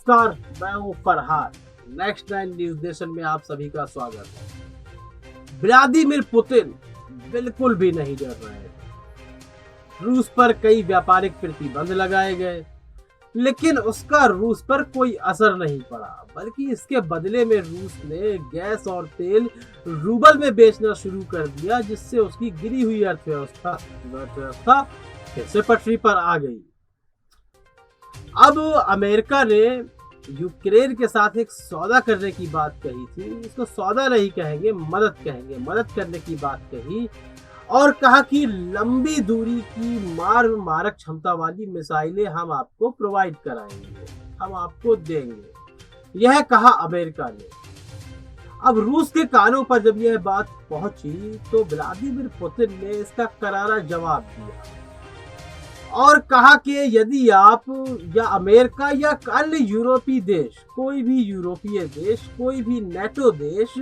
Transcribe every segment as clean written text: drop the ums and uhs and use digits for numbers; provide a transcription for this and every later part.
नमस्कार, मैं हूं फरहान। नेक्स्ट 9 न्यूज नेशन में आप सभी का स्वागत है। व्लादिमीर पुतिन बिल्कुल भी नहीं डर रहे हैं। रूस पर कई व्यापारिक प्रतिबंध लगाए गए, लेकिन उसका रूस पर कोई असर नहीं पड़ा, बल्कि इसके बदले में रूस ने गैस और तेल रूबल में बेचना शुरू कर दिया, जिससे उसकी गिरी हुई अर्थव्यवस्था फिर से पटरी पर आ गई। अब अमेरिका ने यूक्रेन के साथ एक सौदा करने की बात कही थी। इसको सौदा नहीं कहेंगे, मदद कहेंगे। मदद करने की बात कही और कहा कि लंबी दूरी की मारक क्षमता वाली मिसाइलें हम आपको प्रोवाइड कराएंगे, हम आपको देंगे। यह कहा अमेरिका ने। अब रूस के कानों पर जब यह बात पहुंची तो व्लादिमीर पुतिन ने इसका करारा जवाब दिया और कहा कि यदि आप या अमेरिका या अन्य यूरोपीय देश, कोई भी यूरोपीय देश, कोई भी नेटो देश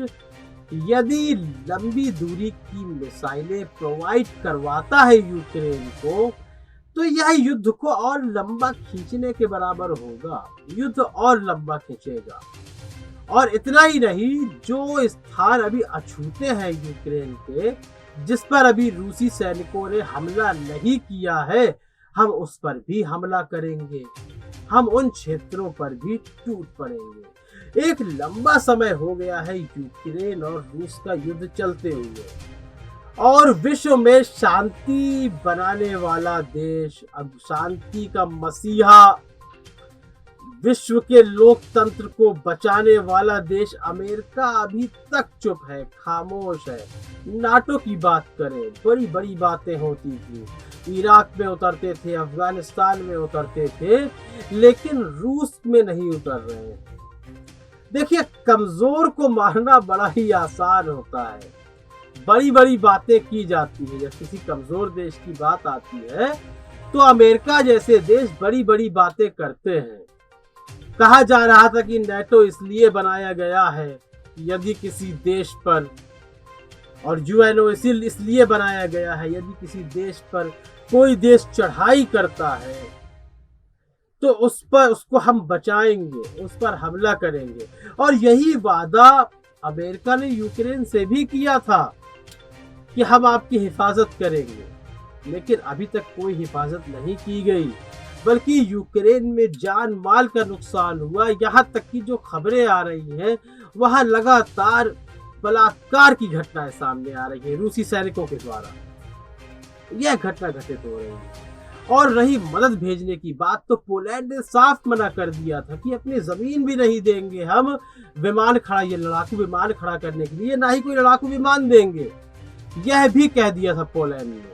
यदि लंबी दूरी की मिसाइलें प्रोवाइड करवाता है यूक्रेन को, तो यह युद्ध को और लंबा खींचने के बराबर होगा। युद्ध और लंबा खींचेगा। और इतना ही नहीं, जो स्थान अभी अछूते हैं यूक्रेन के, जिस पर अभी रूसी सैनिकों ने हमला नहीं किया है, हम उस पर भी हमला करेंगे। हम उन क्षेत्रों पर भी टूट पड़ेंगे। एक लंबा समय हो गया है यूक्रेन और रूस का युद्ध चलते हुए, और विश्व में शांति बनाने वाला देश, अब शांति का मसीहा, विश्व के लोकतंत्र को बचाने वाला देश अमेरिका अभी तक चुप है, खामोश है। नाटो की बात करें, बड़ी बड़ी बातें होती थी, इराक में उतरते थे, अफगानिस्तान में उतरते थे, लेकिन रूस में नहीं उतर रहे हैं। देखिए, कमजोर को मारना बड़ा ही आसान होता है। बड़ी बड़ी बातें की जाती है। जब किसी कमजोर देश की बात आती है तो अमेरिका जैसे देश बड़ी बड़ी बातें करते हैं। कहा जा रहा था कि नेटो इसलिए बनाया गया है यदि किसी देश पर, और यूएनओ इसलिए बनाया गया है यदि किसी देश पर कोई देश चढ़ाई करता है तो उसको हम बचाएंगे, उस पर हमला करेंगे। और यही वादा अमेरिका ने यूक्रेन से भी किया था कि हम आपकी हिफाजत करेंगे, लेकिन अभी तक कोई हिफाजत नहीं की गई, बल्कि यूक्रेन में जान माल का नुकसान हुआ। यहाँ तक कि जो खबरें आ रही हैं, वहां लगातार बलात्कार की घटनाएं सामने आ रही है रूसी सैनिकों के द्वारा। यह घटना घटित हो रही है। और रही मदद भेजने की बात, तो पोलैंड ने साफ मना कर दिया था कि अपनी जमीन भी नहीं देंगे हम विमान खड़ा, ये लड़ाकू विमान खड़ा करने के लिए, ना ही कोई लड़ाकू विमान देंगे। यह भी कह दिया था पोलैंड ने।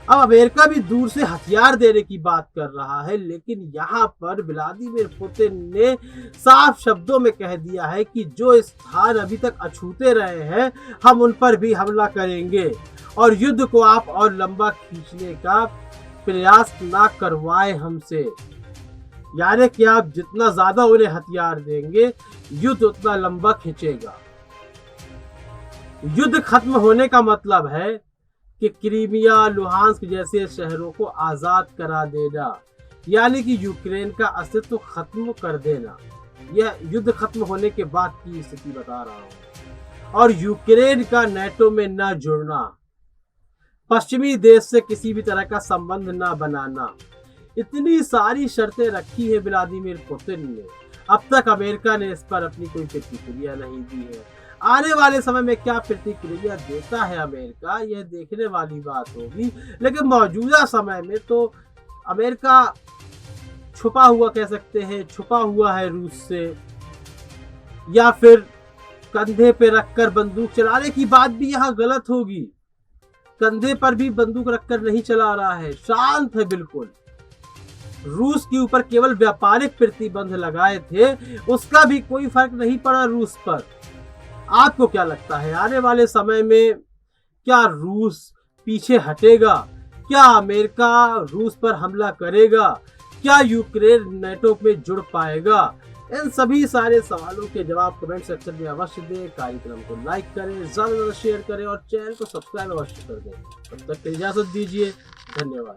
अब अमेरिका भी दूर से हथियार देने की बात कर रहा है, लेकिन यहाँ पर व्लादिमीर पुतिन ने साफ शब्दों में कह दिया है कि जो स्थान अभी तक अछूते रहे हैं, हम उन पर भी हमला करेंगे और युद्ध को आप और लंबा खींचने का प्रयास ना करवाएं हमसे। यानी कि आप जितना ज्यादा उन्हें हथियार देंगे, युद्ध उतना लंबा खींचेगा। युद्ध खत्म होने का मतलब है कि क्रीमिया, लुहांस्क जैसे शहरों को आजाद करा देना, यानी कि यूक्रेन का अस्तित्व खत्म कर देना। यह युद्ध खत्म होने के बाद की स्थिति बता रहा हूं। और यूक्रेन का नेटो में न जुड़ना, पश्चिमी देश से किसी भी तरह का संबंध न बनाना, इतनी सारी शर्तें रखी है व्लादिमीर पुतिन ने। अब तक अमेरिका ने इस पर अपनी कोई प्रतिक्रिया नहीं दी है। आने वाले समय में क्या प्रतिक्रिया देता है अमेरिका, यह देखने वाली बात होगी। लेकिन मौजूदा समय में तो अमेरिका छुपा हुआ, कह सकते हैं, छुपा हुआ है रूस से, या फिर कंधे पे रखकर बंदूक चलाने की बात भी यहाँ गलत होगी। कंधे पर भी बंदूक रखकर नहीं चला रहा है, शांत है बिल्कुल। रूस के ऊपर केवल व्यापारिक प्रतिबंध लगाए थे, उसका भी कोई फर्क नहीं पड़ा रूस पर। आपको क्या लगता है, आने वाले समय में क्या रूस पीछे हटेगा? क्या अमेरिका रूस पर हमला करेगा? क्या यूक्रेन नेटो में जुड़ पाएगा? इन सभी सारे सवालों के जवाब कमेंट सेक्शन में अवश्य दें। कार्यक्रम को लाइक करें, ज्यादा से ज्यादा शेयर करें और चैनल को सब्सक्राइब अवश्य कर दें। तब तक इजाजत दीजिए। धन्यवाद।